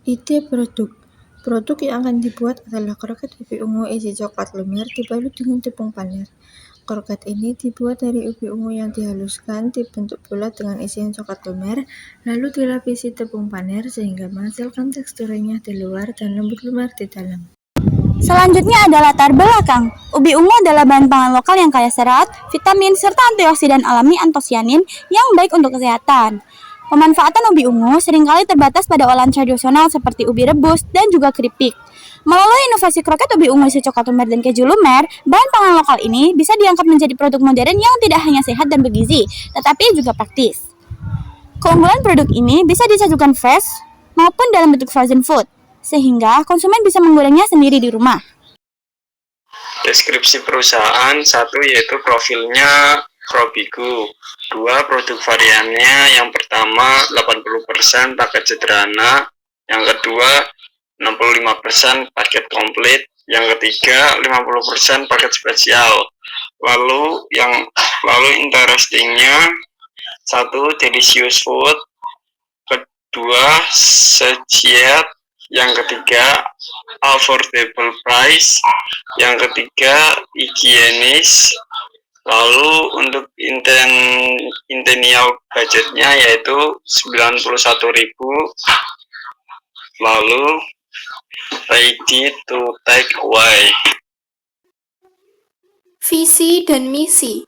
Ide produk. Produk yang akan dibuat adalah kroket ubi ungu isi coklat lumer dibalut dengan tepung panir. Kroket ini dibuat dari ubi ungu yang dihaluskan dibentuk bulat dengan isian coklat lumer, lalu dilapisi tepung panir sehingga menghasilkan tekstur renyah di luar dan lembut lumer di dalam. Selanjutnya adalah latar belakang. Ubi ungu adalah bahan pangan lokal yang kaya serat, vitamin, serta antioksidan alami antosianin yang baik untuk kesehatan. Pemanfaatan ubi ungu seringkali terbatas pada olahan tradisional seperti ubi rebus dan juga keripik. Melalui inovasi kroket ubi ungu isi coklat lumer dan keju lumer, bahan pangan lokal ini bisa diangkat menjadi produk modern yang tidak hanya sehat dan bergizi, tetapi juga praktis. Keunggulan produk ini bisa disajikan fresh maupun dalam bentuk frozen food, sehingga konsumen bisa menggorengnya sendiri di rumah. Deskripsi perusahaan: 1. Yaitu profilnya Krobigo. 2. Produk variannya. Yang pertama 80% paket sederhana, yang kedua 65% paket komplit, yang ketiga 50% paket spesial. Lalu interestingnya: 1. Delicious food, kedua satiate, yang ketiga affordable price, yang ketiga higienis. Lalu untuk intentional budgetnya yaitu 91.000. Lalu ready to take away. Visi dan misi.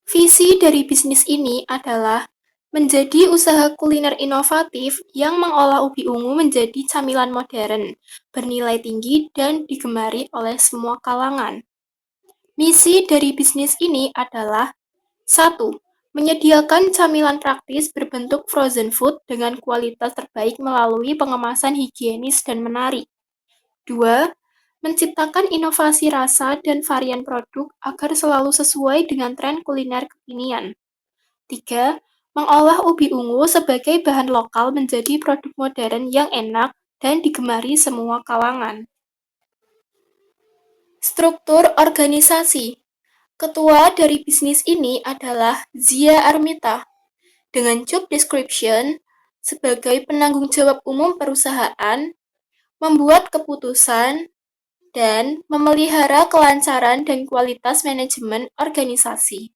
Visi dari bisnis ini adalah menjadi usaha kuliner inovatif yang mengolah ubi ungu menjadi camilan modern, bernilai tinggi dan digemari oleh semua kalangan. Misi dari bisnis ini adalah: 1. Menyediakan camilan praktis berbentuk frozen food dengan kualitas terbaik melalui pengemasan higienis dan menarik. 2. Menciptakan inovasi rasa dan varian produk agar selalu sesuai dengan tren kuliner kekinian. 3. Mengolah ubi ungu sebagai bahan lokal menjadi produk modern yang enak dan digemari semua kalangan. Struktur organisasi. Ketua dari bisnis ini adalah Zia Armita, dengan job description sebagai penanggung jawab umum perusahaan, membuat keputusan, dan memelihara kelancaran dan kualitas manajemen organisasi.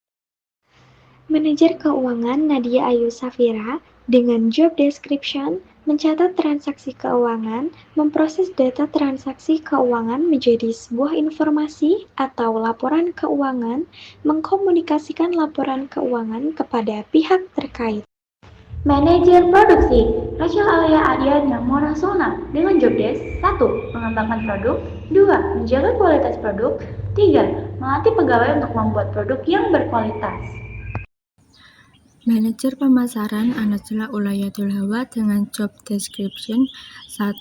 Manajer keuangan Nadia Ayu Safira dengan job description mencatat transaksi keuangan, memproses data transaksi keuangan menjadi sebuah informasi atau laporan keuangan, mengkomunikasikan laporan keuangan kepada pihak terkait. Manajer produksi Rachel Alia Adiana Monasona dengan job desk: 1. Mengembangkan produk, 2. Menjaga kualitas produk, 3. Melatih pegawai untuk membuat produk yang berkualitas. Manajer pemasaran Anajla Ulayatul Hawa dengan job description: 1.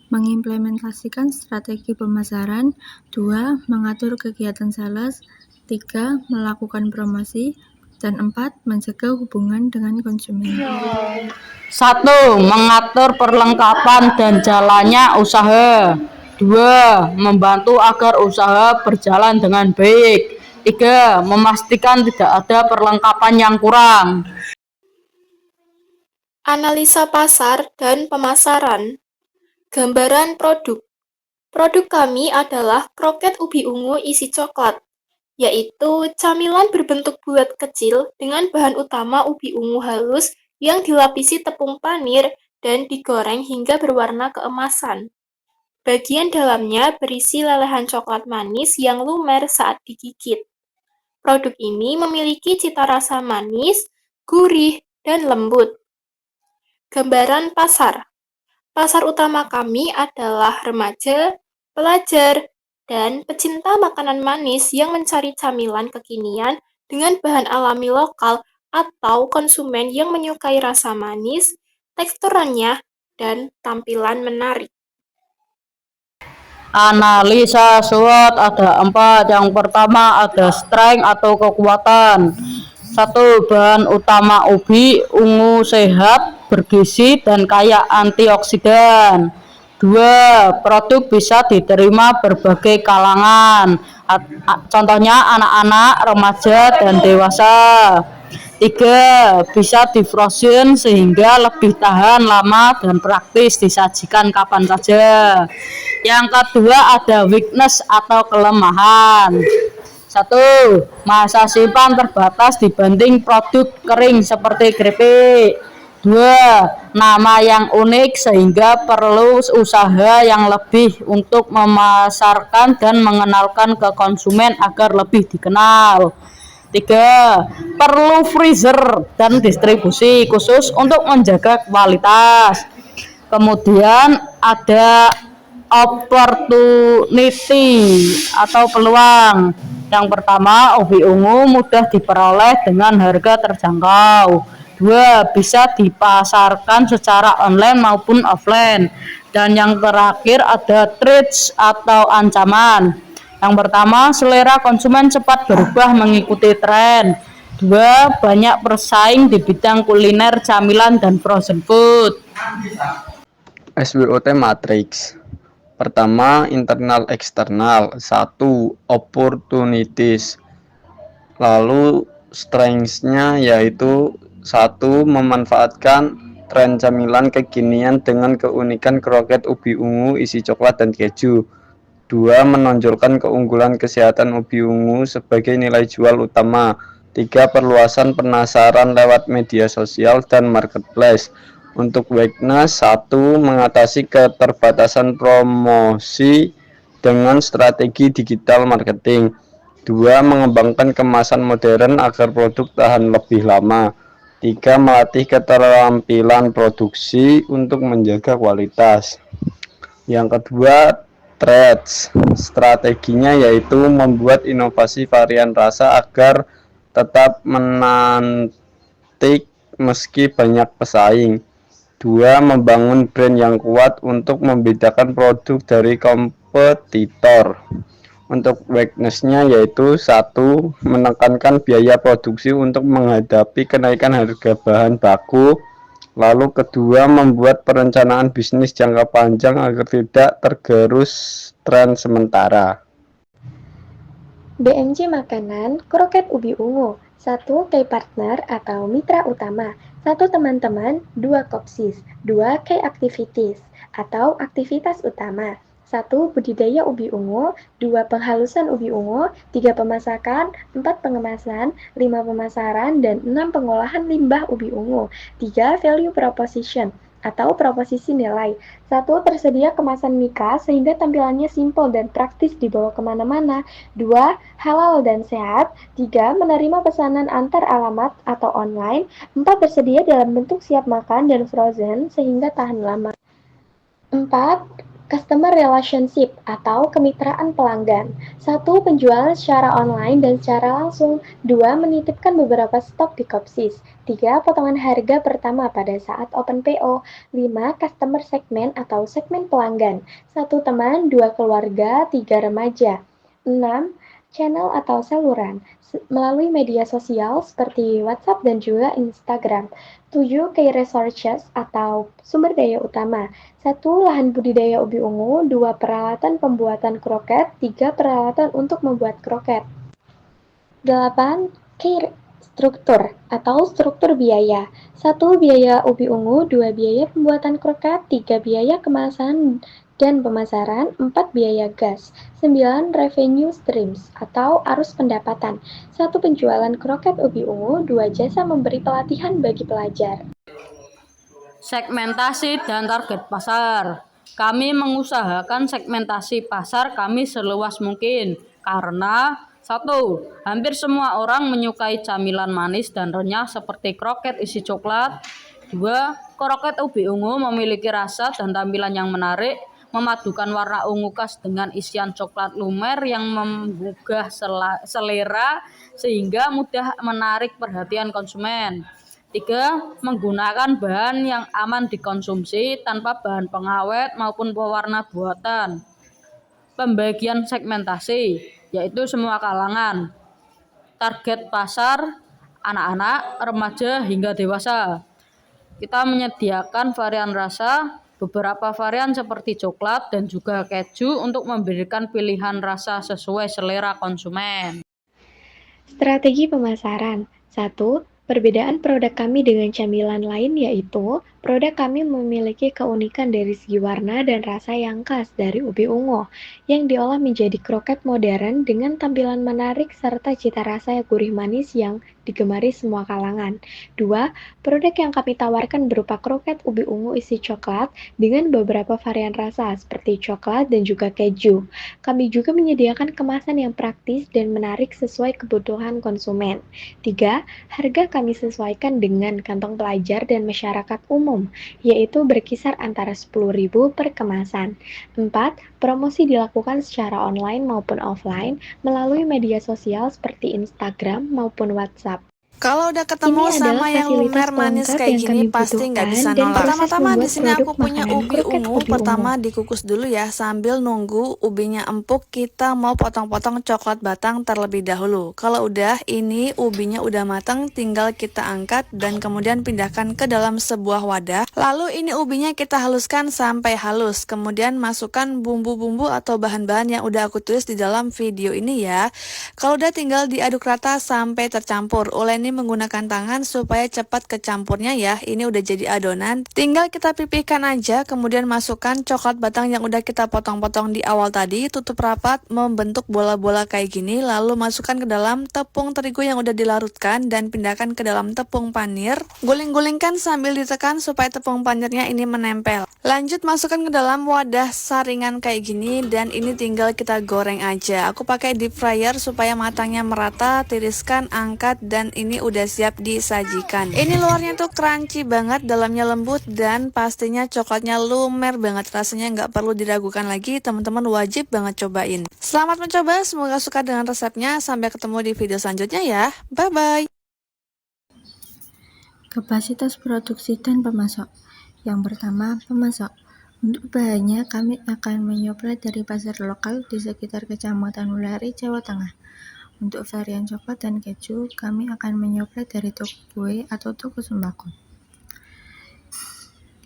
Mengimplementasikan strategi pemasaran, 2. Mengatur kegiatan sales, 3. Melakukan promosi, dan 4. Menjaga hubungan dengan konsumen. 1. Mengatur perlengkapan dan jalannya usaha. 2. Membantu agar usaha berjalan dengan baik. 3. Memastikan tidak ada perlengkapan yang kurang. Analisa pasar dan pemasaran. Gambaran produk. Produk kami adalah kroket ubi ungu isi coklat, yaitu camilan berbentuk bulat kecil dengan bahan utama ubi ungu halus yang dilapisi tepung panir dan digoreng hingga berwarna keemasan. Bagian dalamnya berisi lelehan coklat manis yang lumer saat digigit. Produk ini memiliki cita rasa manis, gurih, dan lembut. Gambaran pasar. Pasar utama kami adalah remaja, pelajar, dan pecinta makanan manis yang mencari camilan kekinian dengan bahan alami lokal atau konsumen yang menyukai rasa manis, tekstur renyah, dan tampilan menarik. Analisa SWOT ada 4. Yang pertama ada strength atau kekuatan. 1. Bahan utama ubi ungu sehat, bergizi, dan kaya antioksidan. 2. Produk bisa diterima berbagai kalangan, contohnya anak-anak, remaja, dan dewasa. 3. Bisa di-frozen sehingga lebih tahan lama dan praktis disajikan kapan saja. Yang kedua ada weakness atau kelemahan. 1. Masa simpan terbatas dibanding produk kering seperti keripik. 2. Nama yang unik sehingga perlu usaha yang lebih untuk memasarkan dan mengenalkan ke konsumen agar lebih dikenal. 3. Perlu freezer dan distribusi khusus untuk menjaga kualitas. Kemudian ada opportunity atau peluang. Yang pertama, ubi ungu mudah diperoleh dengan harga terjangkau. 2. Bisa dipasarkan secara online maupun offline. Dan yang terakhir ada threats atau ancaman. Yang pertama, selera konsumen cepat berubah mengikuti tren. 2. Banyak bersaing di bidang kuliner, camilan, dan frozen food. SWOT Matrix. Pertama, internal eksternal. 1. Opportunities. Lalu strengths-nya yaitu 1. Memanfaatkan tren camilan kekinian dengan keunikan kroket ubi ungu isi coklat dan keju. 2. Menonjolkan keunggulan kesehatan ubi ungu sebagai nilai jual utama. 3. Perluasan penasaran lewat media sosial dan marketplace. Untuk weakness, 1. Mengatasi keterbatasan promosi dengan strategi digital marketing. 2. Mengembangkan kemasan modern agar produk tahan lebih lama. 3. Melatih keterampilan produksi untuk menjaga kualitas. Yang kedua, threads. Strateginya yaitu membuat inovasi varian rasa agar tetap menantik meski banyak pesaing. 2. Membangun brand yang kuat untuk membedakan produk dari kompetitor. Untuk weakness-nya yaitu 1. Menekankan biaya produksi untuk menghadapi kenaikan harga bahan baku. Lalu kedua, membuat perencanaan bisnis jangka panjang agar tidak tergerus tren sementara. BMJ Makanan, kroket ubi ungu. 1. Key partner atau mitra utama. 1. Teman-teman. 2. Kopsis. 2. Key activities atau aktivitas utama. 1. Budidaya ubi ungu. 2. Penghalusan ubi ungu. 3. Pemasakan. 4. Pengemasan. 5. Pemasaran. Dan 6. Pengolahan limbah ubi ungu. 3. Value proposition atau proposisi nilai. 1. Tersedia kemasan mika sehingga tampilannya simpel dan praktis dibawa kemana-mana. 2. Halal dan sehat. 3. Menerima pesanan antar alamat atau online. 4. Tersedia dalam bentuk siap makan dan frozen sehingga tahan lama. 4. Customer relationship atau kemitraan pelanggan. 1. Penjualan secara online dan secara langsung. 2. Menitipkan beberapa stok di Kopsis. 3. Potongan harga pertama pada saat open PO. 5. Customer segment atau segmen pelanggan. 1. Teman, 2. Keluarga, 3. Remaja. 6. Channel atau saluran melalui media sosial seperti WhatsApp dan juga Instagram. 7. Key resources atau sumber daya utama. 1. Lahan budidaya ubi ungu. 2. Peralatan pembuatan kroket. 3. Peralatan untuk membuat kroket. 8. Key struktur atau struktur biaya. 1. Biaya ubi ungu. 2. Biaya pembuatan kroket. 3. Biaya kemasan dan pemasaran. 4. Biaya gas. 9. Revenue streams atau arus pendapatan. 1. Penjualan kroket ubi ungu. 2. Jasa memberi pelatihan bagi pelajar. Segmentasi dan target pasar. Kami mengusahakan segmentasi pasar kami seluas mungkin karena 1. Hampir semua orang menyukai camilan manis dan renyah seperti kroket isi coklat. 2. Kroket ubi ungu memiliki rasa dan tampilan yang menarik, memadukan warna ungu khas dengan isian coklat lumer yang menggugah selera sehingga mudah menarik perhatian konsumen. 3. Menggunakan bahan yang aman dikonsumsi tanpa bahan pengawet maupun pewarna buatan. Pembagian segmentasi, yaitu semua kalangan. Target pasar, anak-anak, remaja, hingga dewasa. Kita menyediakan varian rasa, beberapa varian seperti coklat dan juga keju untuk memberikan pilihan rasa sesuai selera konsumen. Strategi pemasaran. 1. Perbedaan produk kami dengan camilan lain yaitu, produk kami memiliki keunikan dari segi warna dan rasa yang khas dari ubi ungu, yang diolah menjadi kroket modern dengan tampilan menarik serta cita rasa yang gurih manis yang digemari semua kalangan. 2. Produk yang kami tawarkan berupa kroket ubi ungu isi coklat dengan beberapa varian rasa seperti coklat dan juga keju. Kami juga menyediakan kemasan yang praktis dan menarik sesuai kebutuhan konsumen. 3. Harga kami sesuaikan dengan kantong pelajar dan masyarakat umum, yaitu berkisar antara 10.000 per kemasan. 4. Promosi dilakukan secara online maupun offline melalui media sosial seperti Instagram maupun WhatsApp. Kalau udah ketemu Ini sama adalah yang fasilitas lumer manis pelengkap kayak yang gini kami pasti nggak bisa butuhkan dan nolak. proses Pertama di membuat sini aku produk punya makanan ubi kroket ungu. ubi Pertama ungu. dikukus dulu ya sambil nunggu ubinya empuk. Kita mau potong-potong coklat batang terlebih dahulu. Kalau udah ini ubinya udah matang, tinggal kita angkat dan kemudian pindahkan ke dalam sebuah wadah. Lalu ini ubinya kita haluskan sampai halus. Kemudian masukkan bumbu-bumbu atau bahan-bahan yang udah aku tulis di dalam video ini ya. Kalau udah tinggal diaduk rata sampai tercampur. Uleni menggunakan tangan supaya cepat kecampurnya ya. Ini udah jadi adonan. Tinggal kita pipihkan aja, kemudian masukkan coklat batang yang udah kita potong-potong di awal tadi, tutup rapat membentuk bola-bola kayak gini, lalu masukkan ke dalam tepung terigu yang udah dilarutkan dan pindahkan ke dalam tepung panir. Guling-gulingkan sambil ditekan supaya tepung panirnya ini menempel. Lanjut masukkan ke dalam wadah saringan kayak gini dan ini tinggal kita goreng aja. Aku pakai deep fryer supaya matangnya merata, tiriskan, angkat dan ini udah siap disajikan. Ini luarnya tuh crunchy banget, dalamnya lembut dan pastinya coklatnya lumer banget. Rasanya nggak perlu diragukan lagi, teman-teman wajib banget cobain. Selamat mencoba, semoga suka dengan resepnya. Sampai ketemu di video selanjutnya ya. Bye-bye. Kapasitas produksi dan pemasok. Yang pertama, pemasok. Untuk bahannya, kami akan menyuplai dari pasar lokal di sekitar Kecamatan Wulari, Jawa Tengah. Untuk varian coklat dan keju, kami akan menyuplai dari toko kue atau toko sembako.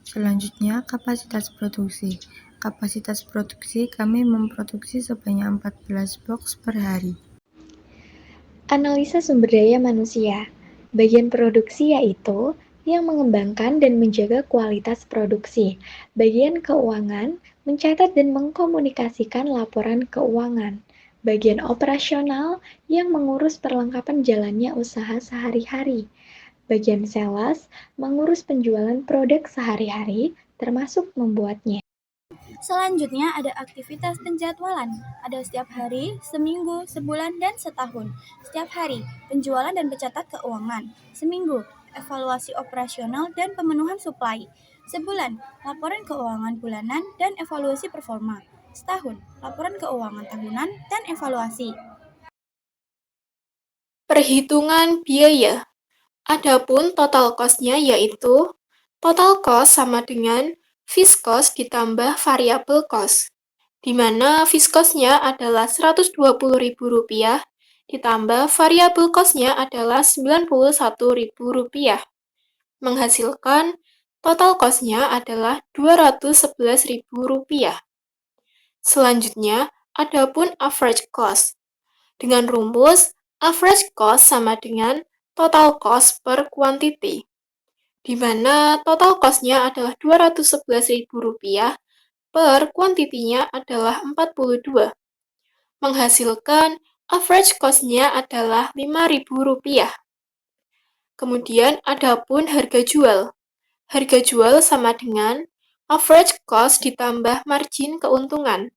Selanjutnya, kapasitas produksi. Kapasitas produksi kami memproduksi sebanyak 14 box per hari. Analisa sumber daya manusia. Bagian produksi yaitu yang mengembangkan dan menjaga kualitas produksi. Bagian keuangan, mencatat dan mengkomunikasikan laporan keuangan. Bagian operasional, yang mengurus perlengkapan jalannya usaha sehari-hari. Bagian sales, mengurus penjualan produk sehari-hari, termasuk membuatnya. Selanjutnya ada aktivitas penjadwalan. Ada setiap hari, seminggu, sebulan, dan setahun. Setiap hari, penjualan dan pencatat keuangan. Seminggu, evaluasi operasional dan pemenuhan suplai. Sebulan, laporan keuangan bulanan dan evaluasi performa. Setahun, laporan keuangan tahunan dan evaluasi. Perhitungan biaya. Adapun total cost-nya yaitu total cost sama dengan fixed cost ditambah variable cost, di mana fixed cost-nya adalah Rp120.000 ditambah variable cost-nya adalah Rp91.000, menghasilkan total cost-nya adalah Rp211.000. Selanjutnya, adapun average cost. Dengan rumus, average cost sama dengan total cost per quantity, di mana total cost-nya adalah Rp211.000 per quantity-nya adalah 42, menghasilkan average cost-nya adalah Rp5.000. Kemudian adapun harga jual. Harga jual sama dengan average cost ditambah margin keuntungan,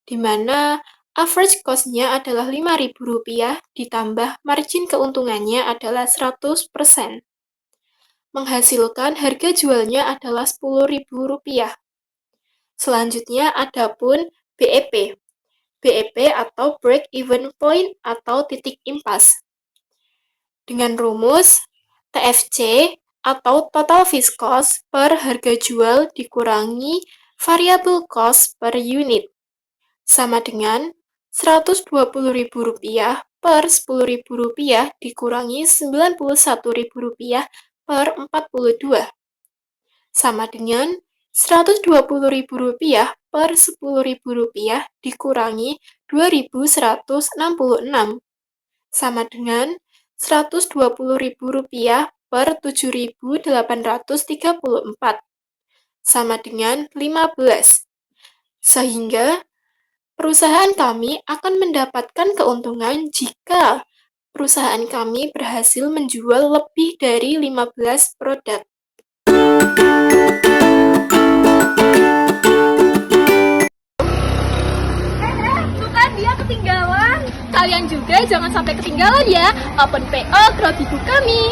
di mana average cost-nya adalah Rp5.000 ditambah margin keuntungannya adalah 100%. Menghasilkan harga jualnya adalah Rp10.000. Selanjutnya adapun BEP. BEP atau break even point atau titik impas. Dengan rumus TFC atau total fixed cost per harga jual dikurangi variable cost per unit, sama dengan Rp120.000 per Rp10.000 dikurangi Rp91.000 per 42, sama dengan Rp120.000 per Rp10.000 dikurangi 2.166, sama dengan Rp120.000 per 7.834 sama dengan 15. Sehingga perusahaan kami akan mendapatkan keuntungan jika perusahaan kami berhasil menjual lebih dari 15 produk. Tuh kan dia ketinggalan. Kalian juga jangan sampai ketinggalan ya. Open PO Grow Bibu kami.